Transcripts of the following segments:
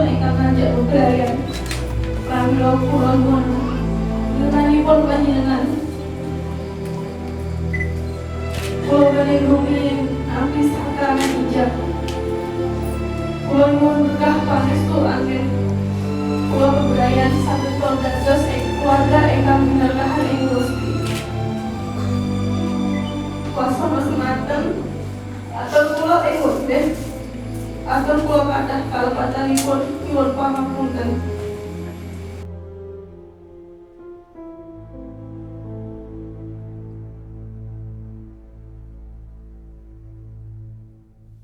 ingkang ngajak bebrayan pramila kula nuwun ngenanipun panjenengan kula badhe rumiyin nampi sakramen ijab kula nuwun berkah pangestu anggen kula bebrayan saged dados ing keluarga ingkang minangkahan ing Gusti kuasa semanten atur kula ing wekdal atur kula kathah kalepatanipun nyuwun pangapunten.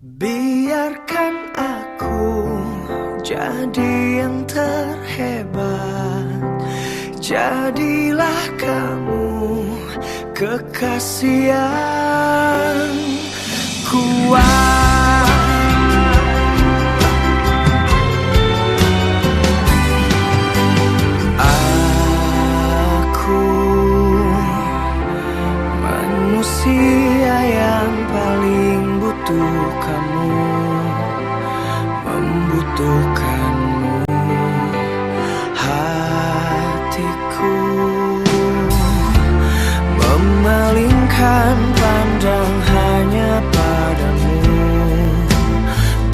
Biarkan aku jadi yang terhebat, jadilah kamu kekasih yang kuat. Aku manusia yang paling butuh kamu, membutuhkanmu. Hatiku memalingkan pandang hanya padamu,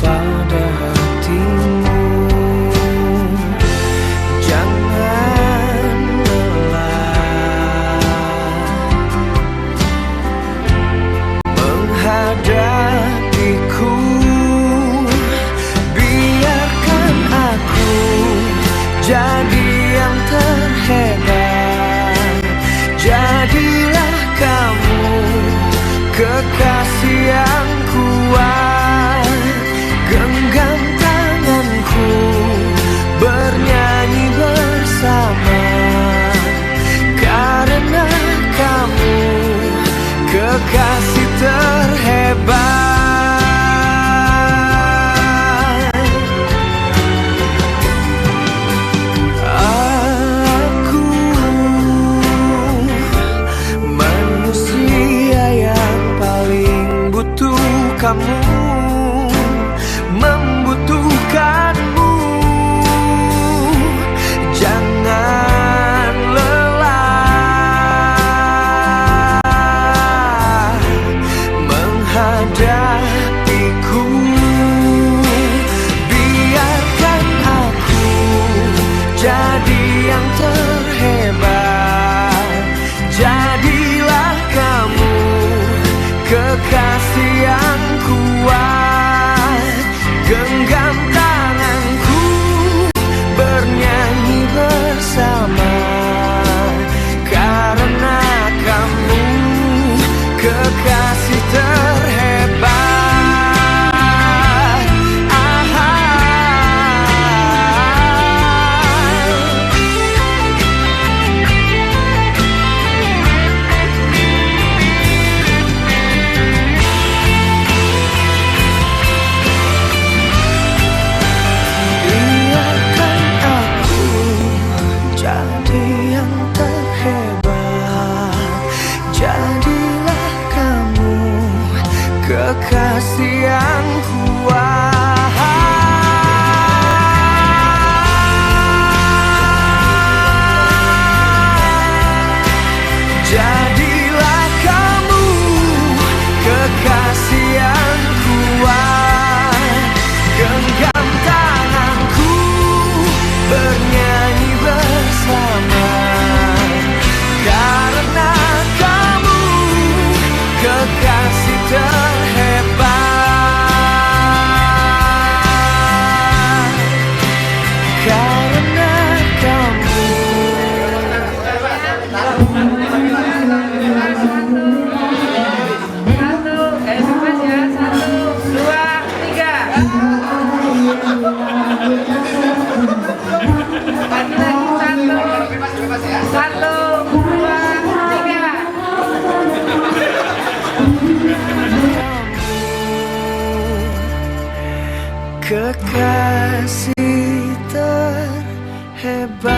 pada hatimu. Jangan lelah menghadapiku, biarkan aku jadi yang terhebat, jadilah kamu kekasih yang kuat. Genggam tanganku, bernyanyi bersama, karena kamu kekasih terhebat. Aku manusia yang paling butuh kamu, membutuhkanmu. Jangan lelah menghadapiku, biarkan aku jadi yang terhebat, jadilah kamu kekasih yang kuat. Genggam tanganku, bernyanyi bersama, karena kamu kekasih terhebat. Biarkan aku jadi yang terhebat, jadilah kamu kekasih yang kuat. Jadilah kamu kekasih yang kuat. Genggam tanganku, bernyanyi bersama, karena kamu kekasih terhebat. Karena kamu kekasih terhebat.